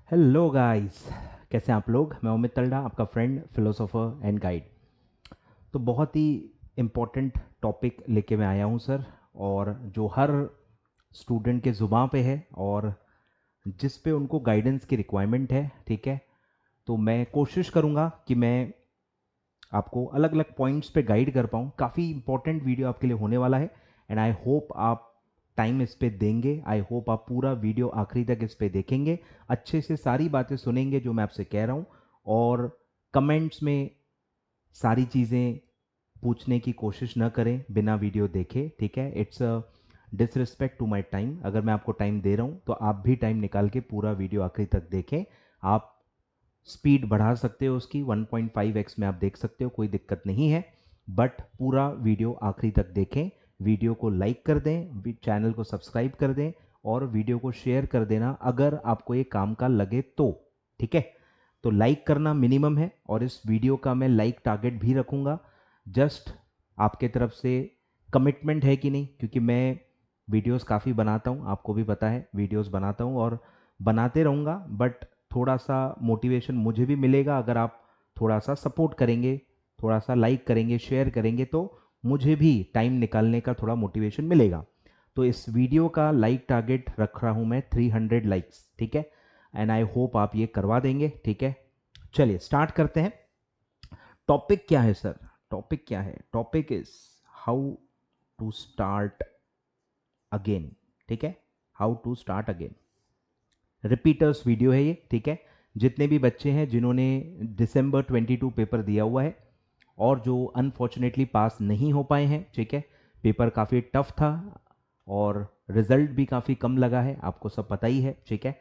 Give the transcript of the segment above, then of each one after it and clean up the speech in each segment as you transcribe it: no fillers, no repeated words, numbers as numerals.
Hello guys, कैसे हैं आप लोग। मैं अमित तलडा, आपका फ्रेंड, फिलोसोफर एंड गाइड। तो बहुत ही इम्पोर्टेंट टॉपिक लेके मैं आया हूँ सर, और जो हर स्टूडेंट के ज़ुबान पे है और जिस पे उनको गाइडेंस की रिक्वायरमेंट है। ठीक है, तो मैं कोशिश करूँगा कि मैं आपको अलग अलग पॉइंट्स पे गाइड कर पाऊँ। काफ़ी इंपॉर्टेंट वीडियो आपके लिए होने वाला है एंड आई होप आप टाइम इस पे देंगे। आई होप आप पूरा वीडियो आखिरी तक इस पे देखेंगे, अच्छे से सारी बातें सुनेंगे जो मैं आपसे कह रहा हूँ, और कमेंट्स में सारी चीज़ें पूछने की कोशिश न करें बिना वीडियो देखे। ठीक है, it's a disrespect to my time. अगर मैं आपको टाइम दे रहा हूँ तो आप भी टाइम निकाल के पूरा वीडियो आखिरी तक देखें। आप स्पीड बढ़ा सकते हो उसकी, 1.5x में आप देख सकते हो, कोई दिक्कत नहीं है। बट पूरा वीडियो आखिरी तक देखें। वीडियो को लाइक कर दें, चैनल को सब्सक्राइब कर दें और वीडियो को शेयर कर देना अगर आपको ये काम का लगे तो। ठीक है, तो लाइक करना मिनिमम है और इस वीडियो का मैं लाइक टारगेट भी रखूंगा। जस्ट आपके तरफ से कमिटमेंट है कि नहीं, क्योंकि मैं वीडियोस काफ़ी बनाता हूँ, आपको भी पता है, वीडियोस बनाता हूँ और बनाते रहूँगा। बट थोड़ा सा मोटिवेशन मुझे भी मिलेगा अगर आप थोड़ा सा सपोर्ट करेंगे, थोड़ा सा लाइक करेंगे, शेयर करेंगे, तो मुझे भी टाइम निकालने का थोड़ा मोटिवेशन मिलेगा। तो इस वीडियो का लाइक टारगेट रख रहा हूँ मैं 300 लाइक्स। ठीक है, एंड आई होप आप ये करवा देंगे। ठीक है, चलिए स्टार्ट करते हैं। टॉपिक क्या है सर? टॉपिक क्या है? Topic is how to start again. ठीक है, how to start again. Repeaters video है ये। ठीक है, जितने भी बच्चे हैं जिन्होंने दिसंबर 22 पेपर दिया हुआ है और जो अनफॉर्चुनेटली पास नहीं हो पाए हैं, ठीक है, पेपर काफ़ी टफ था और रिजल्ट भी काफ़ी कम लगा है, आपको सब पता ही है। ठीक है,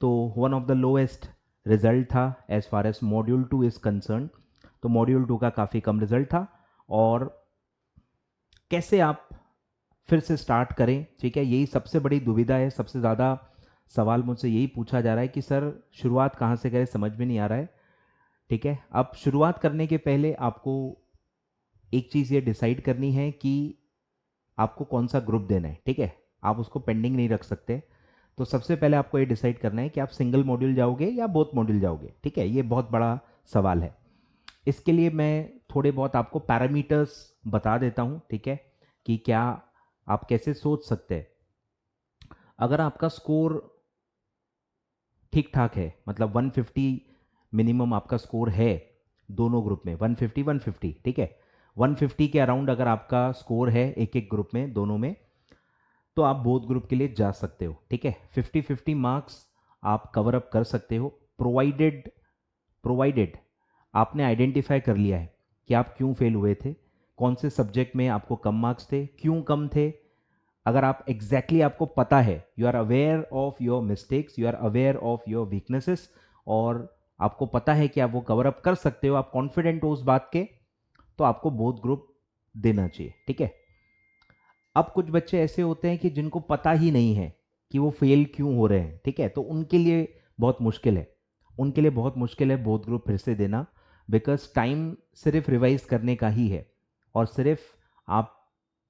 तो one of the lowest result था as far as module 2 is concern. तो मॉड्यूल 2 का काफ़ी कम रिजल्ट था और कैसे आप फिर से स्टार्ट करें, ठीक है, यही सबसे बड़ी दुविधा है। सबसे ज़्यादा सवाल मुझसे यही पूछा जा रहा है कि सर शुरुआत कहाँ से करें, समझ में नहीं आ रहा है। ठीक है, अब शुरुआत करने के पहले आपको एक चीज़ ये डिसाइड करनी है कि आपको कौन सा ग्रुप देना है। ठीक है, आप उसको पेंडिंग नहीं रख सकते। तो सबसे पहले आपको ये डिसाइड करना है कि आप सिंगल मॉड्यूल जाओगे या बोथ मॉड्यूल जाओगे। ठीक है, ये बहुत बड़ा सवाल है। इसके लिए मैं थोड़े बहुत आपको पैरामीटर्स बता देता हूँ। ठीक है, कि क्या आप कैसे सोच सकते हैं। अगर आपका स्कोर ठीक ठाक है, मतलब 150 मिनिमम आपका स्कोर है दोनों ग्रुप में, 150 150, ठीक है, 150 के अराउंड अगर आपका स्कोर है एक एक ग्रुप में, दोनों में, तो आप बोथ ग्रुप के लिए जा सकते हो। ठीक है, 50-50 मार्क्स आप कवर अप कर सकते हो, प्रोवाइडेड प्रोवाइडेड आपने आइडेंटिफाई कर लिया है कि आप क्यों फेल हुए थे, कौन से सब्जेक्ट में आपको कम मार्क्स थे, क्यों कम थे। अगर आप एग्जैक्टली आपको पता है, you are aware of your mistakes, you are aware of your weaknesses, और आपको पता है कि आप वो कवर अप कर सकते हो, आप कॉन्फिडेंट हो उस बात के, तो आपको बोथ ग्रुप देना चाहिए। ठीक है, अब कुछ बच्चे ऐसे होते हैं कि जिनको पता ही नहीं है कि वो फेल क्यों हो रहे हैं। ठीक है, तो उनके लिए बहुत मुश्किल है, उनके लिए बहुत मुश्किल है बोथ ग्रुप फिर से देना, बिकॉज टाइम सिर्फ रिवाइज करने का ही है और सिर्फ आप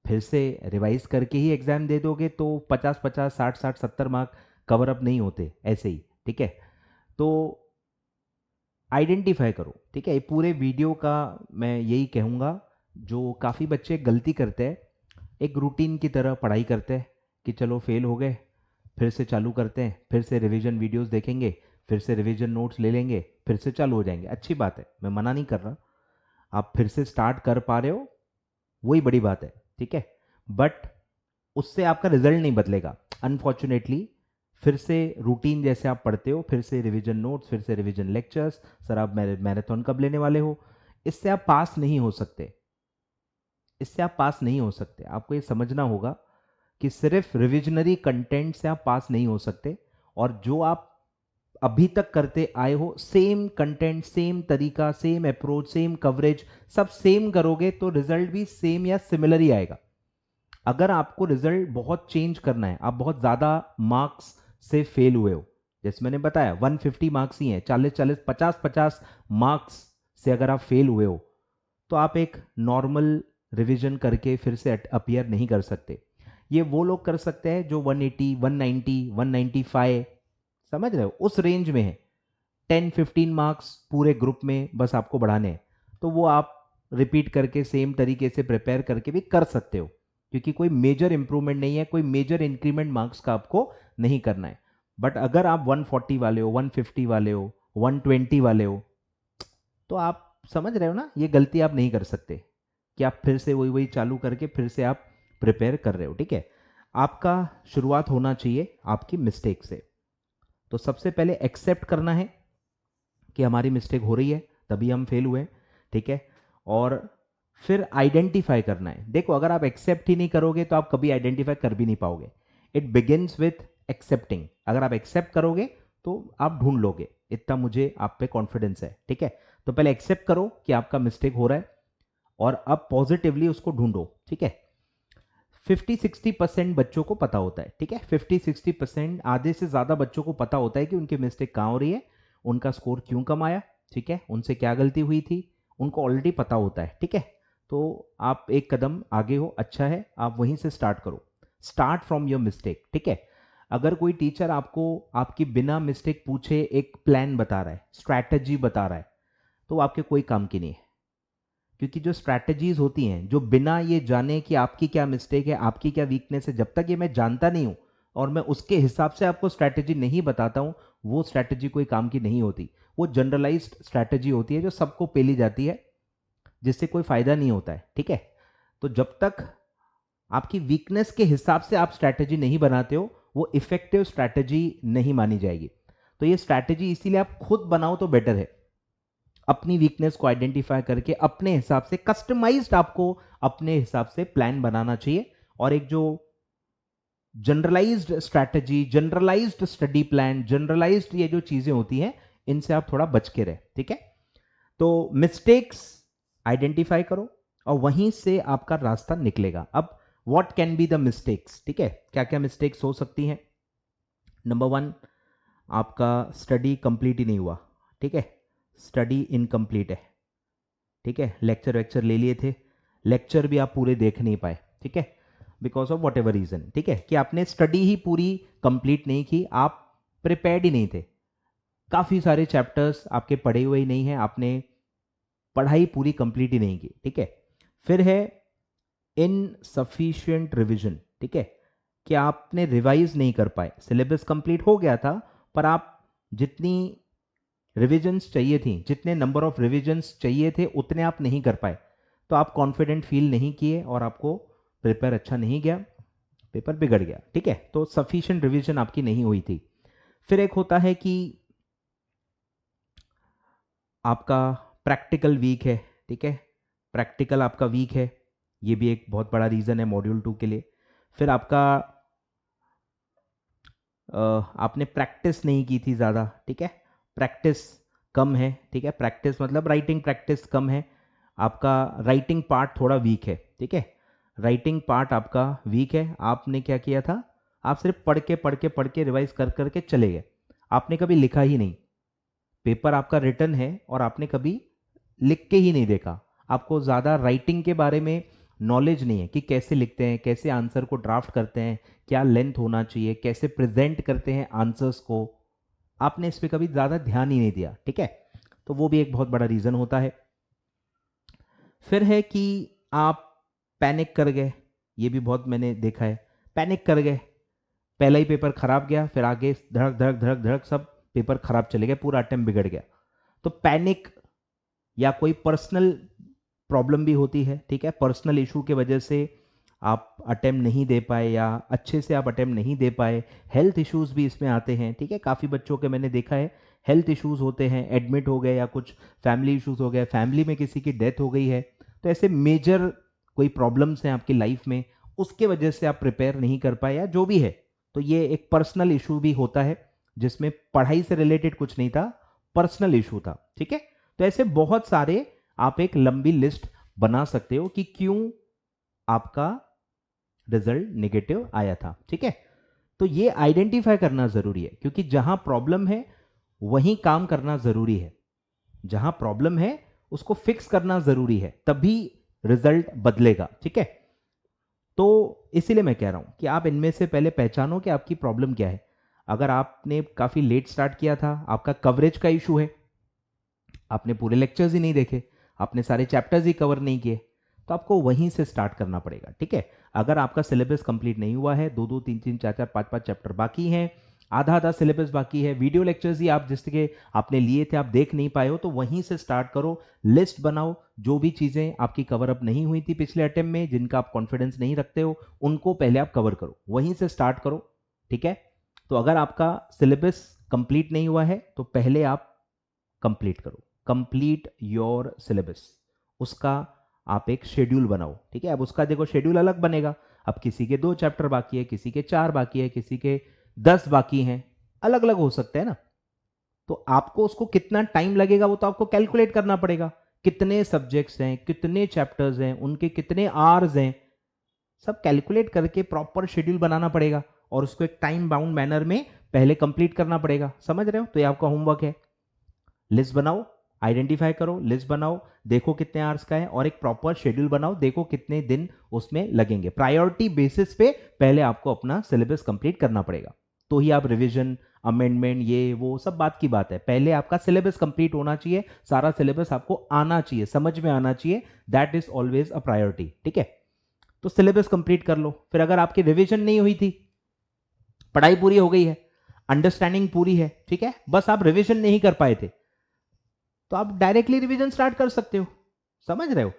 फिर से रिवाइज करके ही एग्जाम दे दोगे तो 50-50, 60-60, 70 मार्क कवर अप नहीं होते ऐसे ही। ठीक है, तो आइडेंटिफाई करो। ठीक है, ये पूरे वीडियो का मैं यही कहूँगा। जो काफ़ी बच्चे गलती करते हैं, एक रूटीन की तरह पढ़ाई करते हैं कि चलो फेल हो गए, फिर से चालू करते हैं, फिर से रिवीजन वीडियोस देखेंगे, फिर से रिवीजन नोट्स ले लेंगे, फिर से चालू हो जाएंगे। अच्छी बात है, मैं मना नहीं कर रहा, आप फिर से स्टार्ट कर पा रहे हो, वही बड़ी बात है। ठीक है, बट उससे आपका रिजल्ट नहीं बदलेगा अनफॉर्चुनेटली। फिर से रूटीन जैसे आप पढ़ते हो, फिर से रिवीजन नोट्स, फिर से रिवीजन लेक्चर्स, सर आप मैराथन कब लेने वाले हो, इससे आप पास नहीं हो सकते, इससे आप पास नहीं हो सकते। आपको ये समझना होगा कि सिर्फ रिविजनरी कंटेंट से आप पास नहीं हो सकते, और जो आप अभी तक करते आए हो सेम कंटेंट, सेम तरीका, सेम अप्रोच, सेम कवरेज, सब सेम करोगे तो रिजल्ट भी सेम या सिमिलर ही आएगा। अगर आपको रिजल्ट बहुत चेंज करना है, आप बहुत ज़्यादा मार्क्स से फेल हुए हो, जैसे मैंने बताया 150 मार्क्स ही हैं, 40-40, 50-50 मार्क्स से अगर आप फेल हुए हो, तो आप एक नॉर्मल रिवीजन करके फिर से अपीयर नहीं कर सकते। ये वो लोग कर सकते हैं जो 180, 190, 195, समझ रहे हो, उस रेंज में है। 10-15 मार्क्स पूरे ग्रुप में बस आपको बढ़ाने हैं, तो वो आप रिपीट करके सेम तरीके से प्रिपेयर करके भी कर सकते हो, क्योंकि कोई मेजर इंप्रूवमेंट नहीं है, कोई मेजर इंक्रीमेंट मार्क्स का आपको नहीं करना है। बट अगर आप 140 वाले हो, 150 वाले हो, 120 वाले हो, तो आप समझ रहे हो ना, ये गलती आप नहीं कर सकते कि आप फिर से वही वही चालू करके फिर से आप प्रिपेयर कर रहे हो। ठीक है, आपका शुरुआत होना चाहिए आपकी मिस्टेक से। तो सबसे पहले एक्सेप्ट करना है कि हमारी मिस्टेक हो रही है, तभी हम फेल हुए। ठीक है, और फिर आइडेंटिफाई करना है। देखो, अगर आप एक्सेप्ट ही नहीं करोगे तो आप कभी आइडेंटिफाई कर भी नहीं पाओगे। It begins with accepting. अगर आप एक्सेप्ट करोगे तो आप ढूंढ लोगे, इतना मुझे आप पे कॉन्फिडेंस है। ठीक है, तो पहले एक्सेप्ट करो कि आपका मिस्टेक हो रहा है और अब पॉजिटिवली उसको ढूंढो। ठीक है, 50-60% बच्चों को पता होता है। ठीक है, 50-60%, आधे से ज्यादा बच्चों को पता होता है कि उनकी मिस्टेक कहाँ हो रही है, उनका स्कोर क्यों कम आया, ठीक है, उनसे क्या गलती हुई थी, उनको ऑलरेडी पता होता है। ठीक है, तो आप एक कदम आगे हो, अच्छा है, आप वहीं से स्टार्ट करो। Start from your mistake. ठीक है, अगर कोई टीचर आपको आपकी बिना मिस्टेक पूछे एक प्लान बता रहा है, स्ट्रैटेजी बता रहा है, तो वो आपके कोई काम की नहीं है। क्योंकि जो स्ट्रैटेजीज होती हैं, जो बिना ये जाने कि आपकी क्या मिस्टेक है, आपकी क्या वीकनेस है, जब तक ये मैं जानता नहीं हूं और मैं उसके हिसाब से आपको स्ट्रैटेजी नहीं बताता हूं, वो स्ट्रैटेजी कोई काम की नहीं होती। वो जनरलाइज्ड स्ट्रैटेजी होती है जो सबको पेली जाती है, जिससे कोई फायदा नहीं होता है। ठीक है, तो जब तक आपकी वीकनेस के हिसाब से आप स्ट्रैटेजी नहीं बनाते हो, वो इफेक्टिव स्ट्रैटेजी नहीं मानी जाएगी। तो ये स्ट्रैटेजी इसीलिए आप खुद बनाओ तो बेटर है। अपनी वीकनेस को आइडेंटिफाई करके अपने हिसाब से कस्टमाइज्ड आपको अपने हिसाब से प्लान बनाना चाहिए। और एक जो generalized strategy, generalized study plan, generalized ये जो चीजें होती हैं, इनसे आप थोड़ा बच के रहे। ठीक है, तो मिस्टेक्स आइडेंटिफाई करो और वहीं से आपका रास्ता निकलेगा। अब what can be the mistakes? ठीक है, क्या क्या मिस्टेक्स हो सकती हैं? नंबर 1, आपका स्टडी कंप्लीट ही नहीं हुआ। ठीक है, स्टडी इनकम्प्लीट है। ठीक है, लेक्चर वेक्चर ले लिए थे, लेक्चर भी आप पूरे देख नहीं पाए। ठीक है, because of whatever reason. ठीक है, कि आपने स्टडी ही पूरी कंप्लीट नहीं की, आप प्रिपेयर्ड ही नहीं थे, काफी सारे चैप्टर्स आपके पढ़े हुए ही नहीं है, आपने पढ़ाई पूरी कंप्लीट ही नहीं की। ठीक है, फिर है इनसफिशिएंट रिवीजन। ठीक है, कि आपने रिवाइज नहीं कर पाए, सिलेबस कंप्लीट हो गया था पर आप जितनी रिविजन्स चाहिए थी, जितने नंबर ऑफ रिविजन्स चाहिए थे, उतने आप नहीं कर पाए, तो आप कॉन्फिडेंट फील नहीं किए और आपको पेपर अच्छा नहीं गया, पेपर बिगड़ गया। ठीक है, तो सफिशिएंट रिवीजन आपकी नहीं हुई थी। फिर एक होता है कि आपका प्रैक्टिकल वीक है। ठीक है, प्रैक्टिकल आपका वीक है, ये भी एक बहुत बड़ा रीज़न है मॉड्यूल 2 के लिए। फिर आपका आपने प्रैक्टिस नहीं की थी ज़्यादा। ठीक है, प्रैक्टिस कम है। ठीक है, प्रैक्टिस मतलब राइटिंग प्रैक्टिस कम है, आपका राइटिंग पार्ट थोड़ा वीक है। ठीक है, राइटिंग पार्ट आपका वीक है। आपने क्या किया था, आप सिर्फ पढ़ के रिवाइज कर करके चले गए, आपने कभी लिखा ही नहीं। पेपर आपका रिटर्न है और आपने कभी लिख के ही नहीं देखा, आपको ज़्यादा राइटिंग के बारे में नॉलेज नहीं है कि कैसे लिखते हैं, कैसे आंसर को ड्राफ्ट करते हैं, क्या लेंथ होना चाहिए, कैसे प्रेजेंट करते हैं आंसर्स को, आपने इस पर कभी ज़्यादा ध्यान ही नहीं दिया। ठीक है, तो वो भी एक बहुत बड़ा रीज़न होता है। फिर है कि आप पैनिक कर गए, ये भी बहुत मैंने देखा है, पैनिक कर गए, पहला ही पेपर खराब गया, फिर आगे धड़क धड़क धड़क धड़क सब पेपर खराब चले गए, पूरा अटेम्प्ट बिगड़ गया। तो पैनिक या कोई पर्सनल प्रॉब्लम भी होती है। ठीक है, पर्सनल इशू के वजह से आप अटेम्प्ट नहीं दे पाए या अच्छे से आप अटेम्प्ट नहीं दे पाए, हेल्थ इश्यूज भी इसमें आते हैं। ठीक है, काफ़ी बच्चों के मैंने देखा है हेल्थ इश्यूज होते हैं, एडमिट हो गए या कुछ फैमिली इश्यूज हो गए, फैमिली में किसी की डेथ हो गई है, तो ऐसे मेजर कोई प्रॉब्लम्स हैं आपकी लाइफ में, उसके वजह से आप प्रिपेयर नहीं कर पाए या जो भी है, तो ये एक पर्सनल इशू भी होता है जिसमें पढ़ाई से रिलेटेड कुछ नहीं था, पर्सनल इशू था। ठीक है, तो ऐसे बहुत सारे आप एक लंबी लिस्ट बना सकते हो कि क्यों आपका रिजल्ट नेगेटिव आया था। ठीक है, तो ये आइडेंटिफाई करना जरूरी है, क्योंकि जहां प्रॉब्लम है वहीं काम करना जरूरी है, जहां प्रॉब्लम है उसको फिक्स करना जरूरी है, तभी रिजल्ट बदलेगा। ठीक है, तो इसीलिए मैं कह रहा हूं कि आप इनमें से पहले पहचानो कि आपकी प्रॉब्लम क्या है। अगर आपने काफ़ी लेट स्टार्ट किया था, आपका कवरेज का इशू है, आपने पूरे लेक्चर्स ही नहीं देखे, आपने सारे चैप्टर्स ही कवर नहीं किए, तो आपको वहीं से स्टार्ट करना पड़ेगा, ठीक है। अगर आपका सिलेबस कंप्लीट नहीं हुआ है, 2 2 3 3 4 4 5 5 चैप्टर बाकी हैं, आधा आधा सिलेबस बाकी है, वीडियो लेक्चर्स ही आप जिसके आपने लिए थे आप देख नहीं पाए हो, तो वहीं से स्टार्ट करो, लिस्ट बनाओ, जो भी चीज़ें आपकी कवर अप नहीं हुई थी पिछले अटेम्प्ट में, जिनका आप कॉन्फिडेंस नहीं रखते हो, उनको पहले आप कवर करो, वहीं से स्टार्ट करो, ठीक है। तो अगर आपका सिलेबस कंप्लीट नहीं हुआ है तो पहले आप कंप्लीट करो, कंप्लीट योर सिलेबस, उसका आप एक शेड्यूल बनाओ, ठीक है। अब उसका देखो शेड्यूल अलग बनेगा, अब किसी के 2 चैप्टर बाकी है, किसी के 4 बाकी है, किसी के 10 बाकी हैं, अलग अलग हो सकते हैं ना। तो आपको उसको कितना टाइम लगेगा वो तो आपको कैलकुलेट करना पड़ेगा, कितने सब्जेक्ट्स हैं, कितने चैप्टर्स हैं, उनके कितने आवर्स हैं, सब कैलकुलेट करके प्रॉपर शेड्यूल बनाना पड़ेगा और उसको एक टाइम बाउंड मैनर में पहले कंप्लीट करना पड़ेगा, समझ रहे हो। तो ये आपका होमवर्क है, लिस्ट बनाओ, आइडेंटिफाई करो, लिस्ट बनाओ, देखो कितने आवर्स का है और एक प्रॉपर शेड्यूल बनाओ, देखो कितने दिन उसमें लगेंगे। प्रायोरिटी बेसिस पे पहले आपको अपना सिलेबस कंप्लीट करना पड़ेगा, तो ही आप रिवीजन, अमेंडमेंट, ये वो सब बात की बात है। पहले आपका सिलेबस कंप्लीट होना चाहिए, सारा सिलेबस आपको आना चाहिए, समझ में आना चाहिए, that is always a priority, ठीक है। तो सिलेबस कंप्लीट कर लो। फिर अगर आपकी रिवीजन नहीं हुई थी, पढ़ाई पूरी हो गई है, अंडरस्टैंडिंग पूरी है, ठीक है, बस आप रिवीजन नहीं कर पाए थे, तो आप डायरेक्टली रिवीजन स्टार्ट कर सकते हो, समझ रहे हो।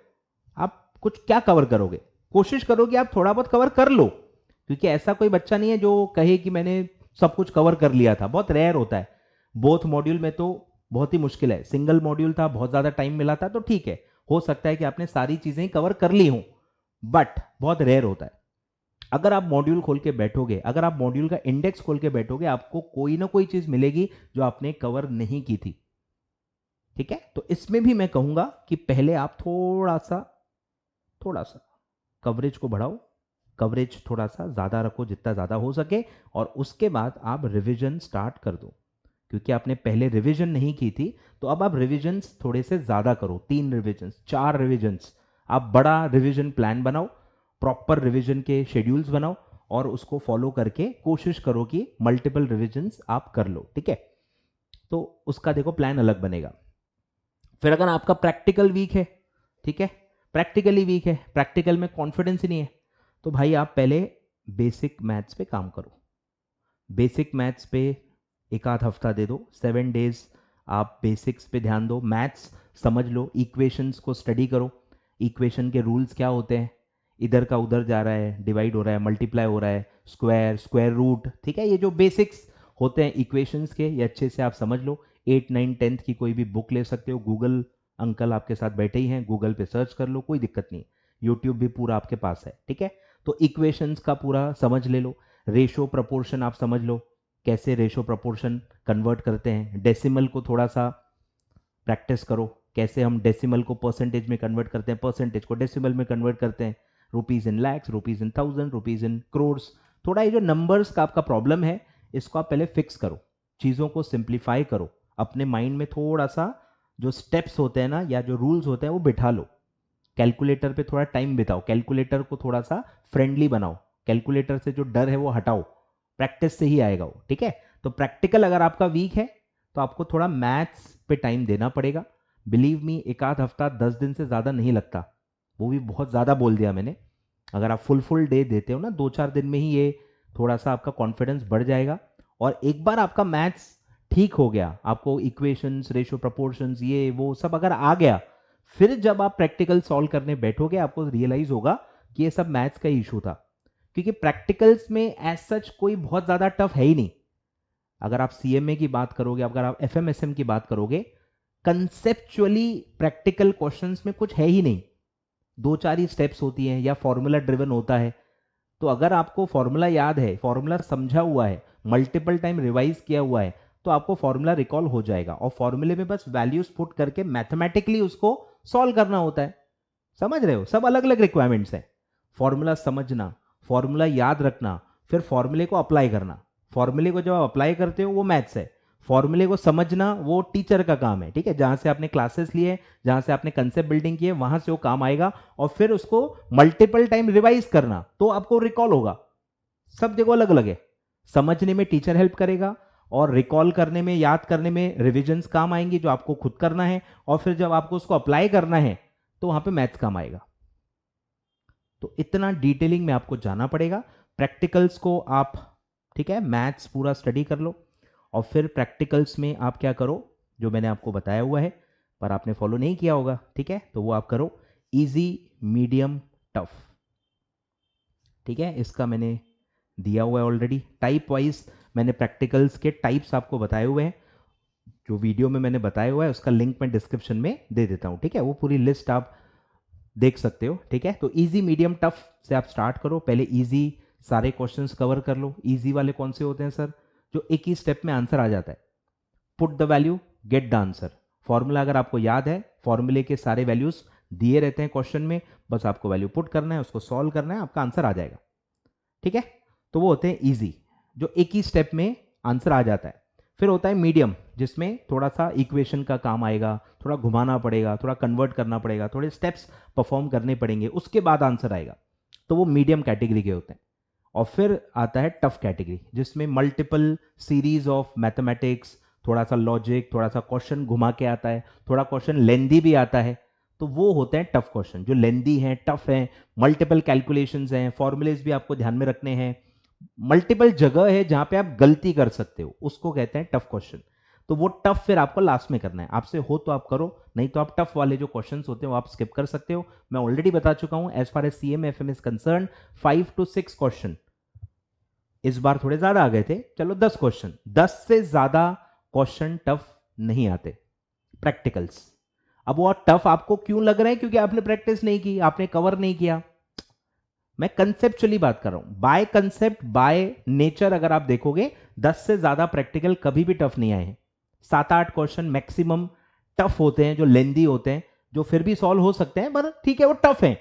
आप कुछ क्या कवर करोगे, कोशिश करो कि आप थोड़ा बहुत कवर कर लो, क्योंकि ऐसा कोई बच्चा नहीं है जो कहे कि मैंने सब कुछ कवर कर लिया था, बहुत रेयर होता है। बोथ मॉड्यूल में तो बहुत ही मुश्किल है, सिंगल मॉड्यूल था, बहुत ज्यादा टाइम मिला था, तो ठीक है, हो सकता है कि आपने सारी चीजें कवर कर ली हो, बट बहुत रेयर होता है। अगर आप मॉड्यूल खोल के बैठोगे, अगर आप मॉड्यूल का इंडेक्स खोल के बैठोगे, आपको कोई ना कोई चीज मिलेगी जो आपने कवर नहीं की थी, ठीक है। तो इसमें भी मैं कहूंगा कि पहले आप थोड़ा सा कवरेज को बढ़ाओ, कवरेज थोड़ा सा ज्यादा रखो जितना ज्यादा हो सके, और उसके बाद आप रिवीजन स्टार्ट कर दो, क्योंकि आपने पहले रिवीजन नहीं की थी, तो अब आप रिवीजन्स थोड़े से ज्यादा करो, 3 रिवीजन्स, 4 रिवीजन्स, आप बड़ा रिवीजन प्लान बनाओ, प्रॉपर रिवीजन के शेड्यूल्स बनाओ और उसको फॉलो करके कोशिश करो कि मल्टीपल रिवीजन्स आप कर लो, ठीक है। तो उसका देखो प्लान अलग बनेगा। फिर अगर आपका प्रैक्टिकल वीक है, ठीक है, प्रैक्टिकली वीक है, प्रैक्टिकल में कॉन्फिडेंस ही नहीं है, तो भाई आप पहले बेसिक मैथ्स पे काम करो, बेसिक मैथ्स पे एक आध हफ्ता दे दो, 7 डेज आप बेसिक्स पे ध्यान दो, मैथ्स समझ लो, इक्वेशंस को स्टडी करो, इक्वेशन के रूल्स क्या होते हैं, इधर का उधर जा रहा है, डिवाइड हो रहा है, मल्टीप्लाई हो रहा है, स्क्वायर, स्क्वायर रूट, ठीक है, ये जो बेसिक्स होते हैं इक्वेशंस के, ये अच्छे से आप समझ लो। 8 9 10th की कोई भी बुक ले सकते हो, गूगल अंकल आपके साथ बैठे ही हैं, गूगल पे सर्च कर लो, कोई दिक्कत नहीं, यूट्यूब भी पूरा आपके पास है, ठीक है। तो इक्वेशंस का पूरा समझ ले लो, रेशो प्रपोर्शन आप समझ लो, कैसे रेशो प्रपोर्शन कन्वर्ट करते हैं, डेसिमल को थोड़ा सा प्रैक्टिस करो, कैसे हम डेसिमल को परसेंटेज में कन्वर्ट करते हैं, परसेंटेज को डेसिमल में कन्वर्ट करते हैं, rupees in lakhs, rupees in thousand, rupees in crores. थोड़ा ये जो नंबर्स का आपका प्रॉब्लम है, इसको आप पहले फिक्स करो, चीज़ों को सिंप्लीफाई करो, अपने माइंड में थोड़ा सा जो स्टेप्स होते हैं ना, या जो रूल्स होते हैं वो बिठा लो, कैलकुलेटर पे थोड़ा टाइम बिताओ, कैलकुलेटर को थोड़ा सा फ्रेंडली बनाओ, कैलकुलेटर से जो डर है वो हटाओ, प्रैक्टिस से ही आएगा वो, ठीक है। तो प्रैक्टिकल अगर आपका वीक है तो आपको थोड़ा मैथ्स पे टाइम देना पड़ेगा, बिलीव मी, एक आध हफ्ता 10 दिन से ज़्यादा नहीं लगता, वो भी बहुत ज़्यादा बोल दिया मैंने। अगर आप फुल डे देते हो ना, 2 4 दिन में ही ये थोड़ा सा आपका कॉन्फिडेंस बढ़ जाएगा, और एक बार आपका मैथ्स ठीक हो गया, आपको इक्वेशंस, रेशो प्रपोर्शंस, ये वो सब अगर आ गया, फिर जब आप प्रैक्टिकल सॉल्व करने बैठोगे आपको रियलाइज होगा कि ये सब मैथ्स का इशू था, क्योंकि प्रैक्टिकल्स में एज सच कोई बहुत ज़्यादा टफ है ही नहीं। अगर आप सीएमए की बात करोगे, अगर आप एफएमएसएम की बात करोगे, कंसेप्चुअली प्रैक्टिकल क्वेश्चंस में कुछ है ही नहीं, 2 4 ही स्टेप्स होती हैं या फॉर्मूला ड्रिवन होता है। तो अगर आपको फॉर्मूला याद है, फॉर्मूला समझा हुआ है, मल्टीपल टाइम रिवाइज किया हुआ है, तो आपको फॉर्मूला रिकॉल हो जाएगा, और फॉर्मूले में बस वैल्यूज पुट करके मैथमेटिकली उसको सॉल्व करना होता है, समझ रहे हो। सब अलग अलग रिक्वायरमेंट्स हैं, फॉर्मूला समझना, फॉर्मूला याद रखना, फिर फॉर्मूले को अप्लाई करना, फॉर्मूले को जब आप अप्लाई करते हो वो मैथ्स है, फॉर्मूले को समझना वो टीचर का काम है, ठीक है, जहां से आपने क्लासेस लिए, जहां से आपने कंसेप्ट बिल्डिंग की है, वहां से वो काम आएगा, और फिर उसको मल्टीपल टाइम रिवाइज करना तो आपको रिकॉल होगा। सब देखो अलग अलग है, समझने में टीचर हेल्प करेगा और रिकॉल करने में, याद करने में रिविजन्स काम आएंगी जो आपको खुद करना है, और फिर जब आपको उसको अप्लाई करना है तो वहां पे मैथ्स काम आएगा। तो इतना डिटेलिंग में आपको जाना पड़ेगा। प्रैक्टिकल्स को आप, ठीक है, मैथ्स पूरा स्टडी कर लो और फिर प्रैक्टिकल्स में आप क्या करो, जो मैंने आपको बताया हुआ है पर आपने फॉलो नहीं किया होगा, ठीक है, तो वो आप करो इजी, मीडियम, टफ। ठीक है, इसका मैंने दिया हुआ है ऑलरेडी। टाइप वाइज मैंने प्रैक्टिकल्स के टाइप्स आपको बताए हुए हैं, जो वीडियो में मैंने बताया हुआ है उसका लिंक मैं डिस्क्रिप्शन में दे देता हूं। ठीक है, वो पूरी लिस्ट आप देख सकते हो। ठीक है, तो इजी, मीडियम, टफ से आप स्टार्ट करो। पहले इजी सारे क्वेश्चंस कवर कर लो। इजी वाले कौन से होते हैं सर? जो एक ही स्टेप में आंसर आ जाता है। Put the value, get the answer. Formula अगर आपको याद है, फॉर्मूले के सारे वैल्यूज दिए रहते हैं क्वेश्चन में, बस आपको वैल्यू पुट करना है, उसको सॉल्व करना है, आपका आंसर आ जाएगा। ठीक है, तो वो होते हैं इजी, जो एक ही स्टेप में आंसर आ जाता है। फिर होता है मीडियम, जिसमें थोड़ा सा इक्वेशन का काम आएगा, थोड़ा घुमाना पड़ेगा, थोड़ा कन्वर्ट करना पड़ेगा, थोड़े स्टेप्स परफॉर्म करने पड़ेंगे, उसके बाद आंसर आएगा। तो वो मीडियम कैटेगरी के होते हैं। और फिर आता है टफ कैटेगरी, जिसमें मल्टीपल सीरीज ऑफ मैथमेटिक्स, थोड़ा सा लॉजिक, थोड़ा सा क्वेश्चन घुमा के आता है, थोड़ा क्वेश्चन लेंदी भी आता है। तो वो होते हैं टफ क्वेश्चन, जो लेंदी हैं, टफ हैं, मल्टीपल कैलकुलेशंस हैं, फॉर्मूलेज भी आपको ध्यान में रखने हैं, मल्टीपल जगह है जहां पे आप गलती कर सकते हो, उसको कहते हैं टफ क्वेश्चन। तो वो टफ फिर आपको लास्ट में करना है। आपसे हो तो आप करो, नहीं तो आप टफ वाले जो क्वेश्चंस होते हैं वो आप स्किप कर सकते हो। मैं ऑलरेडी बता चुका हूं, as far as CMFM is concern 5 to 6 question. इस बार थोड़े ज्यादा आ गए थे, चलो 10 क्वेश्चन, 10 से ज्यादा क्वेश्चन टफ नहीं आते प्रैक्टिकल्स। अब वो टफ आपको क्यों लग रहे हैं? क्योंकि आपने प्रैक्टिस नहीं की, आपने कवर नहीं किया। मैं कंसेप्चुअली बात कर रहा हूं, बाय कंसेप्ट, बाय नेचर अगर आप देखोगे 10 से ज्यादा प्रैक्टिकल कभी भी टफ नहीं आए हैं। 7-8 क्वेश्चन मैक्सिमम टफ होते हैं, जो लेंदी होते हैं, जो फिर भी सॉल्व हो सकते हैं, पर ठीक है वो टफ है,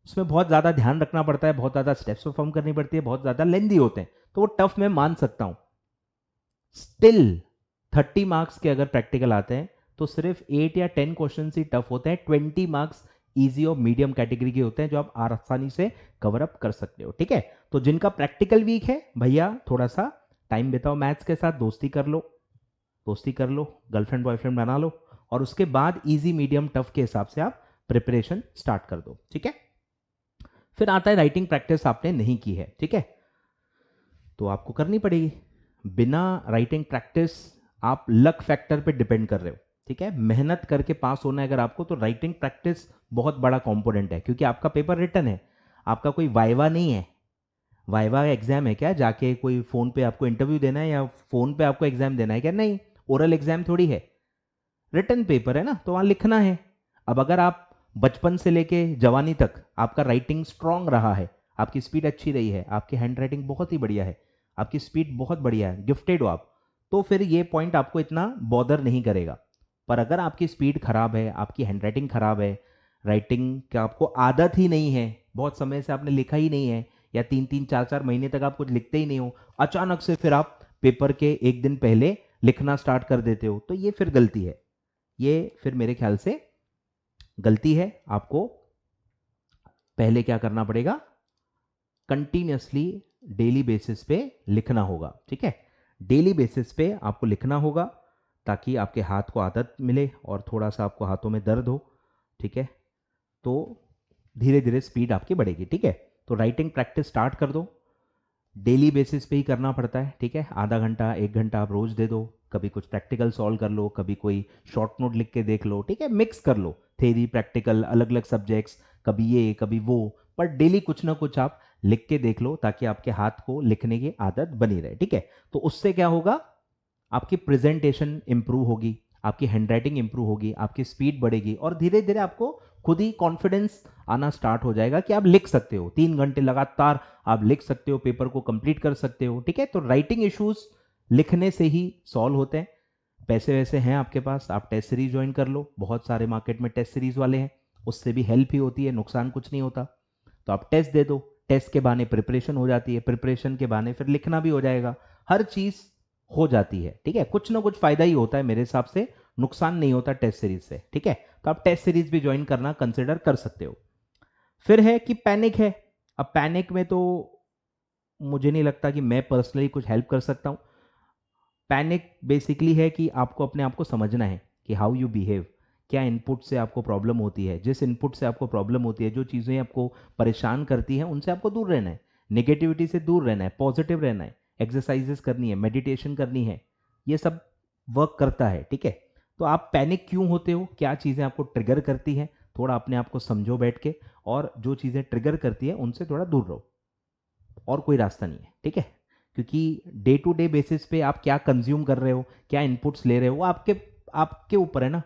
उसमें बहुत ज्यादा ध्यान रखना पड़ता है, बहुत ज्यादा स्टेप्स परफॉर्म करनी पड़ती है, बहुत ज्यादा लेंदी होते हैं, तो वो टफ मैं मान सकता हूं। स्टिल 30 मार्क्स के अगर प्रैक्टिकल आते हैं तो सिर्फ 8 या 10 क्वेश्चन ही टफ होते हैं, 20 मार्क्स इजी और मीडियम कैटेगरी के होते हैं, जो आप आसानी से कवर अप कर सकते हो। ठीक है, तो जिनका प्रैक्टिकल वीक है भैया, थोड़ा सा टाइम बिताओ मैथ्स के साथ, दोस्ती कर लो, गर्लफ्रेंड बॉयफ्रेंड बना लो, और उसके बाद इजी, मीडियम, टफ के हिसाब से आप प्रिपरेशन स्टार्ट कर दो। ठीक है, फिर आता है राइटिंग प्रैक्टिस आपने नहीं की है, ठीक है, तो आपको करनी पड़ेगी। बिना राइटिंग प्रैक्टिस आप लक फैक्टर पे डिपेंड कर रहे हो। ठीक है, मेहनत करके पास होना है अगर आपको, तो राइटिंग प्रैक्टिस बहुत बड़ा कंपोनेंट है, क्योंकि आपका पेपर रिटन है, आपका कोई वाइवा नहीं है। वाइवा एग्जाम है क्या? जाके कोई फोन पे आपको इंटरव्यू देना है या फोन पे आपको एग्जाम देना है क्या? नहीं, ओरल एग्जाम थोड़ी है, रिटन पेपर है ना, तो वहां लिखना है। अब अगर आप बचपन से लेके जवानी तक आपका राइटिंग स्ट्रांग रहा है, आपकी स्पीड अच्छी रही है, आपकी हैंड राइटिंग बहुत ही बढ़िया है, आपकी स्पीड बहुत बढ़िया है, गिफ्टेड हो आप, तो फिर ये पॉइंट आपको इतना बॉदर नहीं करेगा। पर अगर आपकी स्पीड खराब है, आपकी हैंड राइटिंग खराब है, राइटिंग का आपको आदत ही नहीं है, बहुत समय से आपने लिखा ही नहीं है, या 3-3 4-4 महीने तक आप कुछ लिखते ही नहीं हो, अचानक से फिर आप पेपर के एक दिन पहले लिखना स्टार्ट कर देते हो, तो ये फिर गलती है। ये फिर मेरे ख्याल से गलती है। आपको पहले क्या करना पड़ेगा? कंटिन्यूसली डेली बेसिस पे लिखना होगा। ठीक है, डेली बेसिस पे आपको लिखना होगा, ताकि आपके हाथ को आदत मिले और थोड़ा सा आपको हाथों में दर्द हो। ठीक है, तो धीरे धीरे स्पीड आपकी बढ़ेगी। ठीक है, तो राइटिंग प्रैक्टिस स्टार्ट कर दो, डेली बेसिस पे ही करना पड़ता है। ठीक है, आधा घंटा 1 घंटा आप रोज दे दो, कभी कुछ प्रैक्टिकल सॉल्व कर लो, कभी कोई शॉर्ट नोट लिख के देख लो। ठीक है, मिक्स कर लो, थेरी प्रैक्टिकल अलग अलग सब्जेक्ट्स, कभी ये कभी वो, पर डेली कुछ ना कुछ आप लिख के देख लो, ताकि आपके हाथ को लिखने की आदत बनी रहे। ठीक है, तो उससे क्या होगा? आपकी प्रेजेंटेशन इंप्रूव होगी, आपकी हैंडराइटिंग इंप्रूव होगी, आपकी स्पीड बढ़ेगी, और धीरे धीरे आपको खुद ही कॉन्फिडेंस आना स्टार्ट हो जाएगा कि आप लिख सकते हो। 3 घंटे लगातार आप लिख सकते हो, पेपर को कंप्लीट कर सकते हो। ठीक है, तो राइटिंग इश्यूज लिखने से ही सॉल्व होते हैं। पैसे वैसे हैं आपके पास, आप टेस्ट सीरीज ज्वाइन कर लो, बहुत सारे मार्केट में टेस्ट सीरीज वाले हैं, उससे भी हेल्प ही होती है, नुकसान कुछ नहीं होता। तो आप टेस्ट दे दो, टेस्ट के बहाने प्रिपरेशन हो जाती है, प्रिपरेशन के बहाने फिर लिखना भी हो जाएगा, हर चीज हो जाती है। ठीक है, कुछ ना कुछ फायदा ही होता है मेरे हिसाब से, नुकसान नहीं होता टेस्ट सीरीज से। ठीक है, तो आप टेस्ट सीरीज भी ज्वाइन करना कंसिडर कर सकते हो। फिर है कि पैनिक है। अब पैनिक में तो मुझे नहीं लगता कि मैं पर्सनली कुछ हेल्प कर सकता हूँ। पैनिक बेसिकली है कि आपको अपने आप को समझना है कि हाउ यू बिहेव, क्या इनपुट से आपको प्रॉब्लम होती है, जिस इनपुट से आपको प्रॉब्लम होती है, जो चीज़ें आपको परेशान करती हैं उनसे आपको दूर रहना है, नेगेटिविटी से दूर रहना है, पॉजिटिव रहना है, एक्सरसाइजेस करनी है, मेडिटेशन करनी है, ये सब वर्क करता है। ठीक है, तो आप पैनिक क्यों होते हो, क्या चीज़ें आपको ट्रिगर करती हैं, थोड़ा अपने आप को समझो बैठ के, और जो चीज़ें ट्रिगर करती है उनसे थोड़ा दूर रहो, और कोई रास्ता नहीं है। ठीक है, क्योंकि डे टू डे बेसिस पे आप क्या कंज्यूम कर रहे हो, क्या इनपुट्स ले रहे हो, वो आपके आपके ऊपर है ना।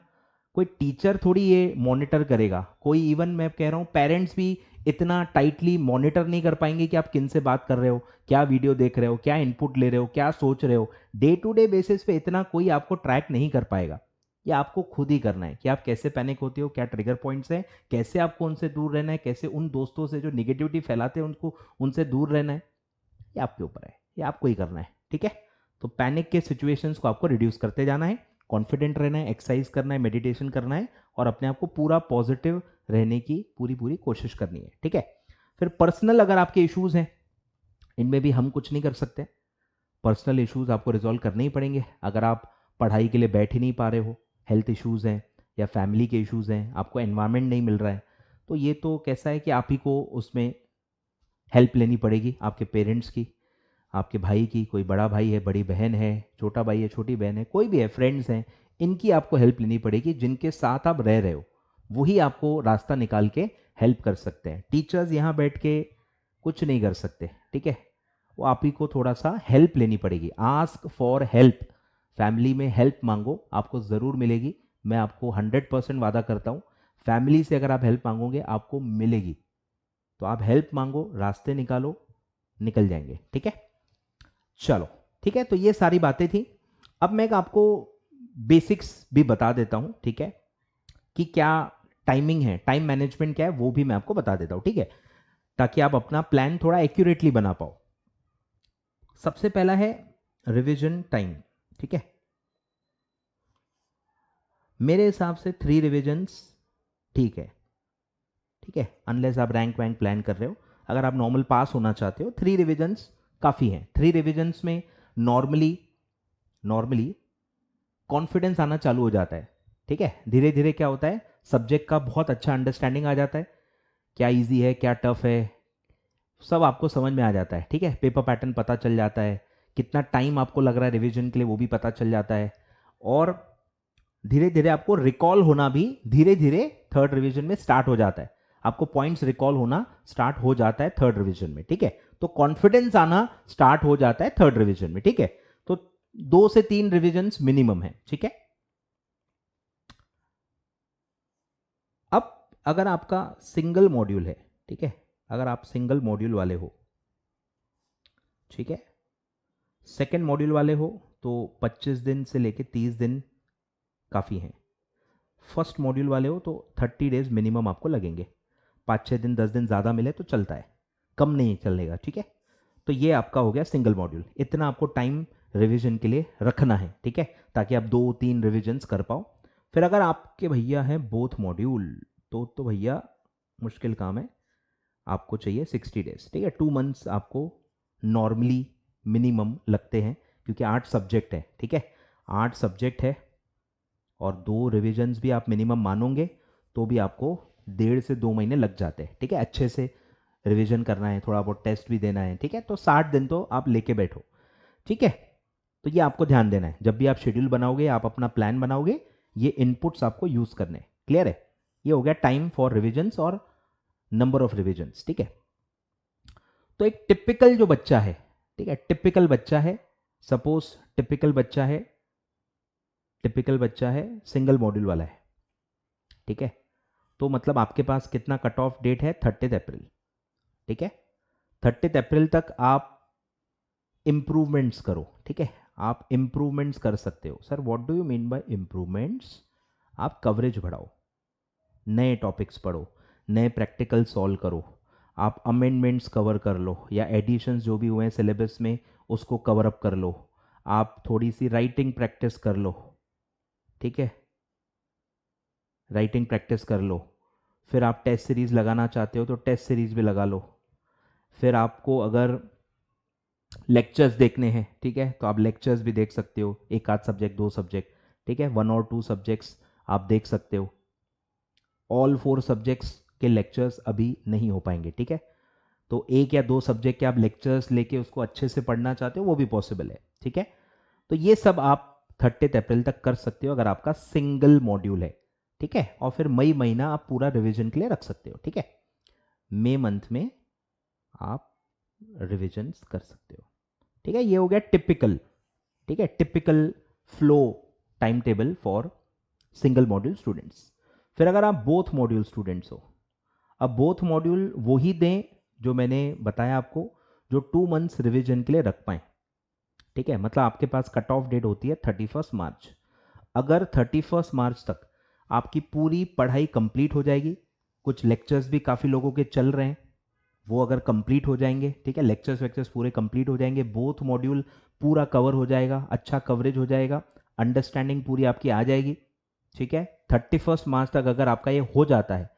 कोई टीचर थोड़ी ये मॉनिटर करेगा, कोई इवन मैं कह रहा हूँ पेरेंट्स भी इतना टाइटली मॉनिटर नहीं कर पाएंगे कि आप किन से बात कर रहे हो, क्या वीडियो देख रहे हो, क्या इनपुट ले रहे हो, क्या सोच रहे हो। डे टू डे बेसिस पे इतना कोई आपको ट्रैक नहीं कर पाएगा। ये आपको खुद ही करना है कि आप कैसे पैनिक होते हो, क्या ट्रिगर पॉइंट्स हैं, कैसे आपको उनसे दूर रहना है, कैसे उन दोस्तों से जो निगेटिविटी फैलाते हैं उनको उनसे दूर रहना है। ये आपके ऊपर है, ये आपको ही करना है। ठीक है, तो पैनिक के सिचुएशंस को आपको रिड्यूस करते जाना है, कॉन्फिडेंट रहना है, एक्सरसाइज करना है, मेडिटेशन करना है, और अपने आप को पूरा पॉजिटिव रहने की पूरी पूरी कोशिश करनी है। ठीक है, फिर पर्सनल अगर आपके इश्यूज हैं, इनमें भी हम कुछ नहीं कर सकते। पर्सनल इश्यूज आपको रिजॉल्व करने ही पड़ेंगे। अगर आप पढ़ाई के लिए बैठ ही नहीं पा रहे हो, हेल्थ इश्यूज हैं या फैमिली के इश्यूज हैं, आपको एनवायरनमेंट नहीं मिल रहा है, तो ये तो कैसा है कि आप ही को उसमें हेल्प लेनी पड़ेगी, आपके पेरेंट्स की, आपके भाई की, कोई बड़ा भाई है, बड़ी बहन है, छोटा भाई है, छोटी बहन है, कोई भी है, फ्रेंड्स हैं, इनकी आपको हेल्प लेनी पड़ेगी, जिनके साथ आप रह रहे हो वही आपको रास्ता निकाल के हेल्प कर सकते हैं। टीचर्स यहाँ बैठ के कुछ नहीं कर सकते। ठीक है, वो आप ही को थोड़ा सा हेल्प लेनी पड़ेगी। आस्क फॉर हेल्प, फैमिली में हेल्प मांगो, आपको ज़रूर मिलेगी। मैं आपको 100% वादा करता हूँ, फैमिली से अगर आप हेल्प मांगोगे आपको मिलेगी। तो आप हेल्प मांगो, रास्ते निकालो, निकल जाएंगे। ठीक है, चलो ठीक है, तो ये सारी बातें थी। अब मैं आपको बेसिक्स भी बता देता हूं। ठीक है, कि क्या टाइमिंग है, टाइम मैनेजमेंट क्या है, वो भी मैं आपको बता देता हूं। ठीक है, ताकि आप अपना प्लान थोड़ा एक्यूरेटली बना पाओ। सबसे पहला है रिवीजन टाइम। ठीक है, मेरे हिसाब से 3 रिविजन्स ठीक है। ठीक है, अनलेस आप रैंक वैंक प्लान कर रहे हो, अगर आप नॉर्मल पास होना चाहते हो 3 रिविजन्स काफ़ी हैं। 3 रिविजन्स में नॉर्मली नॉर्मली कॉन्फिडेंस आना चालू हो जाता है। ठीक है, धीरे धीरे क्या होता है, सब्जेक्ट का बहुत अच्छा अंडरस्टैंडिंग आ जाता है, क्या इजी है क्या टफ है, सब आपको समझ में आ जाता है। ठीक है, पेपर पैटर्न पता चल जाता है, कितना टाइम आपको लग रहा है रिवीजन के लिए वो भी पता चल जाता है, और धीरे धीरे आपको रिकॉल होना भी धीरे धीरे थर्ड रिवीजन में स्टार्ट हो जाता है। आपको पॉइंट्स रिकॉल होना स्टार्ट हो जाता है थर्ड रिवीजन में। ठीक है, तो कॉन्फिडेंस आना स्टार्ट हो जाता है थर्ड रिवीजन में। ठीक है, तो 2 से 3 रिवीजन्स मिनिमम है। ठीक है, अब अगर आपका सिंगल मॉड्यूल है, ठीक है, अगर आप सिंगल मॉड्यूल वाले हो, ठीक है, सेकेंड मॉड्यूल वाले हो, तो 25 दिन से लेके 30 दिन काफ़ी हैं। फर्स्ट मॉड्यूल वाले हो तो 30 डेज मिनिमम आपको लगेंगे। 5-6 दिन 10 दिन ज़्यादा मिले तो चलता है, कम नहीं चलेगा। ठीक है, तो ये आपका हो गया सिंगल मॉड्यूल। इतना आपको टाइम रिवीजन के लिए रखना है। ठीक है, ताकि आप 2-3 रिविजन्स कर पाओ। फिर अगर आपके भैया हैं बोथ मॉड्यूल, तो भैया मुश्किल काम है, आपको चाहिए 60 डेज। ठीक है, 2 मंथ्स आपको नॉर्मली मिनिमम लगते हैं, क्योंकि 8 सब्जेक्ट है। ठीक है, 8 सब्जेक्ट है, और 2 रिविजन्स भी आप मिनिमम मानोगे तो भी आपको 1.5 से 2 महीने लग जाते हैं। ठीक है, अच्छे से रिवीजन करना है, थोड़ा बहुत टेस्ट भी देना है। ठीक है, तो 60 दिन तो आप लेके बैठो। ठीक है, तो ये आपको ध्यान देना है, जब भी आप शेड्यूल बनाओगे, आप अपना प्लान बनाओगे, ये इनपुट्स आपको यूज करने। क्लियर है, ये हो गया टाइम फॉर रिविजन्स और नंबर ऑफ रिविजन्स। ठीक है, तो एक टिपिकल जो बच्चा है, ठीक है, टिपिकल बच्चा है, सपोज टिपिकल बच्चा है सिंगल मॉड्यूल वाला है। ठीक है, तो मतलब आपके पास कितना कट ऑफ डेट है, 30 अप्रैल। ठीक है, 30 अप्रैल तक आप इंप्रूवमेंट्स करो। ठीक है, आप इंप्रूवमेंट्स कर सकते हो। Sir what do you mean by improvements? आप कवरेज बढ़ाओ, नए टॉपिक्स पढ़ो, नए प्रैक्टिकल सॉल्व करो, आप अमेंडमेंट्स कवर कर लो, या एडिशंस जो भी हुए हैं सिलेबस में उसको कवर अप कर लो, आप थोड़ी सी राइटिंग प्रैक्टिस कर लो। ठीक है, राइटिंग प्रैक्टिस कर लो। फिर आप टेस्ट सीरीज लगाना चाहते हो तो टेस्ट सीरीज भी लगा लो। फिर आपको अगर लेक्चर्स देखने हैं, ठीक है, तो आप लेक्चर्स भी देख सकते हो, एक आध सब्जेक्ट, दो सब्जेक्ट, ठीक है, 1 और 2 सब्जेक्ट्स आप देख सकते हो। ऑल 4 सब्जेक्ट्स के लेक्चर्स अभी नहीं हो पाएंगे, ठीक है, तो 1 या 2 सब्जेक्ट के आप लेक्चर्स लेके उसको अच्छे से पढ़ना चाहते हो वो भी पॉसिबल है, ठीक है। तो ये सब आप 30 अप्रैल तक कर सकते हो अगर आपका सिंगल मॉड्यूल है, ठीक है, और फिर मई महीना आप पूरा रिवीजन के लिए रख सकते हो, ठीक है। मई मंथ में आप रिविजन्स कर सकते हो, ठीक है। ये हो गया टिपिकल, ठीक है, typical flow time table for single module students. फिर अगर आप बोथ मॉड्यूल स्टूडेंट्स हो, अब बोथ मॉड्यूल वो ही दें जो मैंने बताया आपको, जो 2 मंथ्स रिवीजन के लिए रख पाए, ठीक है, मतलब आपके पास कट ऑफ डेट होती है 31 मार्च। अगर 31 मार्च तक आपकी पूरी पढ़ाई कंप्लीट हो जाएगी, कुछ लेक्चर्स भी काफ़ी लोगों के चल रहे हैं, वो अगर कंप्लीट हो जाएंगे, ठीक है, लेक्चर्स वेक्चर्स पूरे कंप्लीट हो जाएंगे, बोथ मॉड्यूल पूरा कवर हो जाएगा, अच्छा कवरेज हो जाएगा, अंडरस्टैंडिंग पूरी आपकी आ जाएगी, ठीक है। 31 मार्च तक अगर आपका ये हो जाता है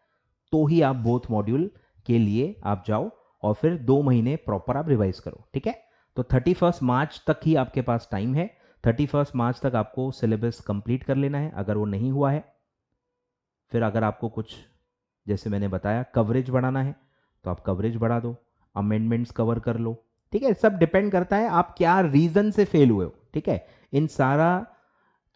तो ही आप बोथ मॉड्यूल के लिए आप जाओ और फिर 2 महीने प्रॉपर आप रिवाइज करो, ठीक है। तो 31 मार्च तक ही आपके पास टाइम है, 31 मार्च तक आपको सिलेबस कंप्लीट कर लेना है। अगर वो नहीं हुआ है, फिर अगर आपको कुछ, जैसे मैंने बताया, कवरेज बढ़ाना है तो आप कवरेज बढ़ा दो, अमेंडमेंट्स कवर कर लो, ठीक है। सब डिपेंड करता है आप क्या रीजन से फेल हुए हो, ठीक है। इन सारा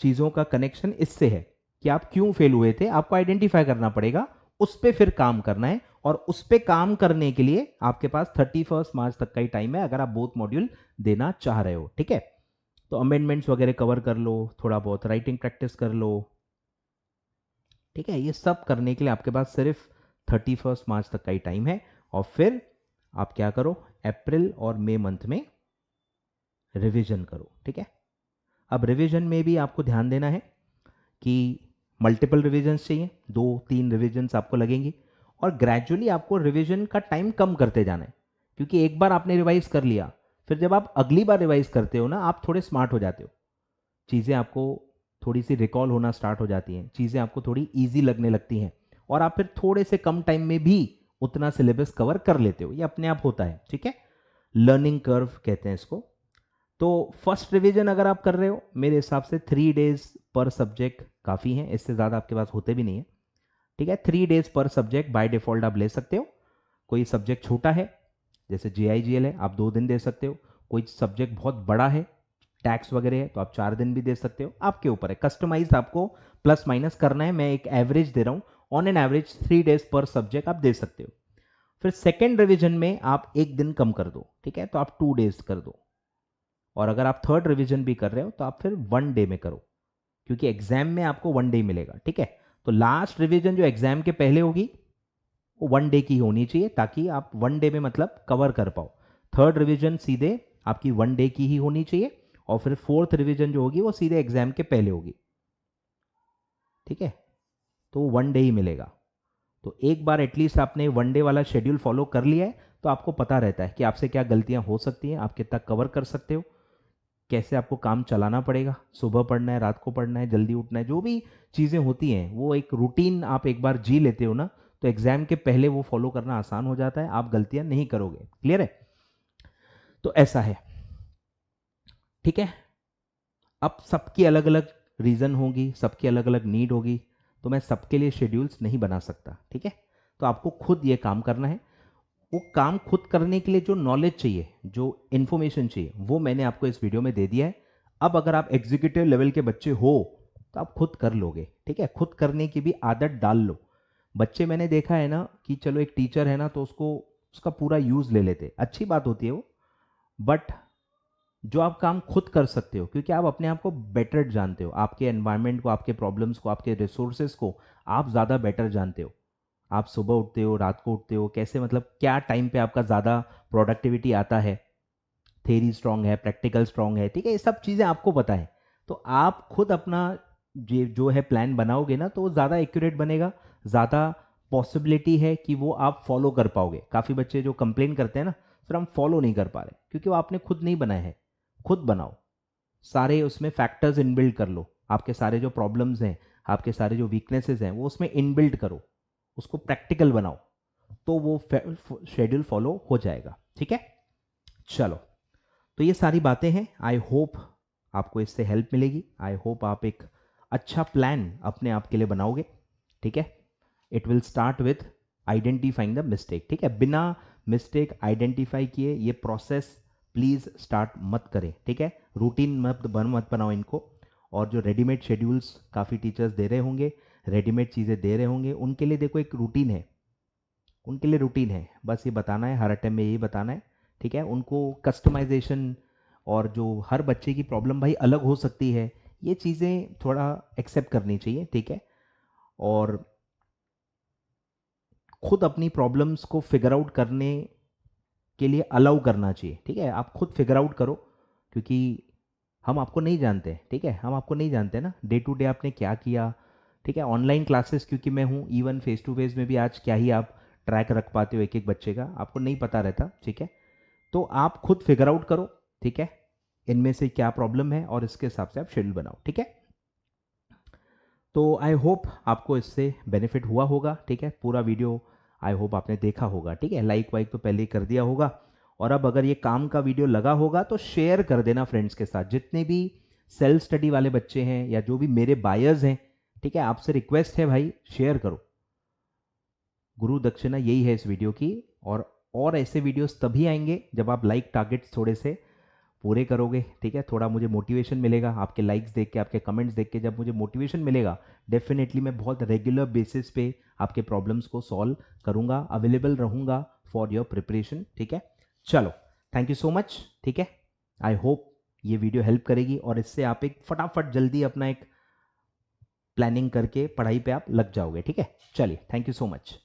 चीजों का कनेक्शन इससे है कि आप क्यों फेल हुए थे, आपको आइडेंटिफाई करना पड़ेगा, उस पर फिर काम करना है, और उस पर काम करने के लिए आपके पास 31 मार्च तक का ही टाइम है अगर आप बोथ मॉड्यूल देना चाह रहे हो, ठीक है। तो अमेंडमेंट्स वगैरह कवर कर लो, थोड़ा बहुत राइटिंग प्रैक्टिस कर लो, ठीक है। ये सब करने के लिए आपके पास सिर्फ 31 मार्च तक का ही टाइम है, और फिर आप क्या करो, अप्रैल और मई मंथ में रिवीजन करो, ठीक है। अब रिवीजन में भी आपको ध्यान देना है कि मल्टीपल रिवीजन्स चाहिए, 2-3 रिवीजन्स आपको लगेंगी, और ग्रेजुअली आपको रिवीजन का टाइम कम करते जाना है, क्योंकि एक बार आपने रिवाइज कर लिया, फिर जब आप अगली बार रिवाइज करते हो ना, आप थोड़े स्मार्ट हो जाते हो, चीज़ें आपको थोड़ी सी रिकॉल होना स्टार्ट हो जाती हैं, चीज़ें आपको थोड़ी ईजी लगने लगती हैं, और आप फिर थोड़े से कम टाइम में भी उतना सिलेबस कवर कर लेते हो, ये अपने आप होता है, ठीक है। लर्निंग कर्व कहते हैं इसको। तो फर्स्ट रिवीजन अगर आप कर रहे हो, मेरे हिसाब से 3 डेज पर सब्जेक्ट काफ़ी हैं, इससे ज़्यादा आपके पास होते भी नहीं है, ठीक है। 3 डेज पर सब्जेक्ट बाय डिफॉल्ट आप ले सकते हो। कोई सब्जेक्ट छोटा है, जैसे GIGL है, आप 2 दिन दे सकते हो। कोई सब्जेक्ट बहुत बड़ा है, टैक्स वगैरह है, तो आप 4 दिन भी दे सकते हो, आपके ऊपर है, कस्टमाइज आपको प्लस माइनस करना है। मैं एक एवरेज दे रहा हूँ, ऑन एन एवरेज 3 डेज पर सब्जेक्ट आप दे सकते हो। फिर सेकेंड रिवीजन में आप 1 दिन कम कर दो, ठीक है, तो आप 2 डेज कर दो। और अगर आप थर्ड रिवीजन भी कर रहे हो तो आप फिर 1 डे में करो, क्योंकि एग्जाम में आपको 1 डे मिलेगा, ठीक है। तो लास्ट रिवीजन जो एग्जाम के पहले होगी वो 1 डे की होनी चाहिए, ताकि आप 1 डे में मतलब कवर कर पाओ। थर्ड रिवीजन सीधे आपकी 1 डे की ही होनी चाहिए, और फिर फोर्थ रिवीजन जो होगी वो सीधे एग्जाम के पहले होगी, ठीक है। तो 1 डे ही मिलेगा। तो एक बार एटलीस्ट आपने 1 डे वाला शेड्यूल फॉलो कर लिया है, तो आपको पता रहता है कि आपसे क्या गलतियां हो सकती हैं, आप कितना कवर कर सकते हो, कैसे आपको काम चलाना पड़ेगा, सुबह पढ़ना है, रात को पढ़ना है, जल्दी उठना है, जो भी चीज़ें होती हैं वो एक रूटीन आप एक बार जी लेते हो ना, तो एग्जाम के पहले वो फॉलो करना आसान हो जाता है, आप गलतियां नहीं करोगे, क्लियर है। तो ऐसा है, ठीक है। अब सबकी अलग अलग रीज़न होगी, सबकी अलग अलग नीड होगी, तो मैं सबके लिए शेड्यूल्स नहीं बना सकता, ठीक है। तो आपको खुद ये काम करना है। वो काम खुद करने के लिए जो नॉलेज चाहिए, जो इन्फॉर्मेशन चाहिए, वो मैंने आपको इस वीडियो में दे दिया है। अब अगर आप एग्जीक्यूटिव लेवल के बच्चे हो तो आप खुद कर लोगे, ठीक है। खुद करने की भी आदत डाल लो। बच्चे मैंने देखा है ना कि चलो एक टीचर है ना तो उसको उसका पूरा यूज ले लेते, अच्छी बात होती है वो, बट जो आप काम खुद कर सकते हो, क्योंकि आप अपने आप को बेटर जानते हो, आपके एनवायरनमेंट को, आपके प्रॉब्लम्स को, आपके रिसोर्सेज को आप ज़्यादा बेटर जानते हो। आप सुबह उठते हो, रात को उठते हो, कैसे, मतलब क्या टाइम पे आपका ज़्यादा प्रोडक्टिविटी आता है, थेरी स्ट्रांग है, प्रैक्टिकल स्ट्रांग है, ठीक है, ये सब चीज़ें आपको पता है। तो आप खुद अपना जो है प्लान बनाओगे ना, तो वो ज़्यादा एक्यूरेट बनेगा, ज़्यादा पॉसिबिलिटी है कि वो आप फॉलो कर पाओगे। काफ़ी बच्चे जो कंप्लेन करते हैं ना, सर हम फॉलो नहीं कर पा रहे, क्योंकि वो आपने खुद नहीं बनाए हैं। खुद बनाओ, सारे उसमें फैक्टर्स इनबिल्ड कर लो, आपके सारे जो प्रॉब्लम्स हैं, आपके सारे जो वीकनेसेस हैं, वो उसमें इनबिल्ड करो, उसको प्रैक्टिकल बनाओ, तो वो शेड्यूल फॉलो हो जाएगा, ठीक है। चलो, तो ये सारी बातें हैं, आई होप आपको इससे हेल्प मिलेगी, आई होप आप एक अच्छा प्लान अपने आप के लिए बनाओगे, ठीक है। It will start with identifying the mistake, ठीक है। बिना मिस्टेक आइडेंटिफाई किए ये प्रोसेस प्लीज स्टार्ट मत करें, ठीक है। रूटीन मत बनाओ इनको। और जो रेडीमेड शेड्यूल्स काफ़ी टीचर्स दे रहे होंगे, रेडीमेड चीज़ें दे रहे होंगे, उनके लिए देखो एक रूटीन है, उनके लिए रूटीन है, बस ये बताना है, हर टाइम में यही बताना है, ठीक है। उनको कस्टमाइजेशन और जो हर बच्चे की प्रॉब्लम भाई अलग हो सकती है, ये चीज़ें थोड़ा एक्सेप्ट करनी चाहिए, ठीक है। और खुद अपनी प्रॉब्लम्स को फिगर आउट करने के लिए अलाउ करना चाहिए, ठीक है। आप खुद फिगर आउट करो, क्योंकि हम आपको नहीं जानते, ठीक है, हम आपको नहीं जानते ना डे टू डे आपने क्या किया, ठीक है। ऑनलाइन क्लासेस क्योंकि मैं हूँ, इवन फेस टू फेस में भी आज क्या ही आप ट्रैक रख पाते हो एक एक बच्चे का, आपको नहीं पता रहता, ठीक है। तो आप खुद फिगर आउट करो, ठीक है, इनमें से क्या प्रॉब्लम है और इसके हिसाब से आप शेड्यूल बनाओ, ठीक है। तो आई होप आपको इससे बेनिफिट हुआ होगा, ठीक है। पूरा वीडियो आई होप आपने देखा होगा, ठीक है। लाइक वाइक तो पहले ही कर दिया होगा। और अब अगर ये काम का वीडियो लगा होगा तो शेयर कर देना फ्रेंड्स के साथ, जितने भी सेल्फ स्टडी वाले बच्चे हैं या जो भी मेरे बायर्स हैं, ठीक है। आपसे रिक्वेस्ट है भाई, शेयर करो। गुरु दक्षिणा यही है इस वीडियो की। और ऐसे वीडियोस तभी आएंगे जब आप लाइक टारगेट्स थोड़े से पूरे करोगे, ठीक है। थोड़ा मुझे मोटिवेशन मिलेगा, आपके लाइक्स देख के, आपके कमेंट्स देख के जब मुझे मोटिवेशन मिलेगा, डेफिनेटली मैं बहुत रेगुलर बेसिस पे आपके प्रॉब्लम्स को सॉल्व करूंगा, अवेलेबल रहूंगा फॉर योर प्रिपरेशन, ठीक है। चलो, थैंक यू सो मच, ठीक है। आई होप ये वीडियो हेल्प करेगी और इससे आप एक फटाफट जल्दी अपना एक प्लानिंग करके पढ़ाई पे आप लग जाओगे, ठीक है। चलिए, थैंक यू सो मच।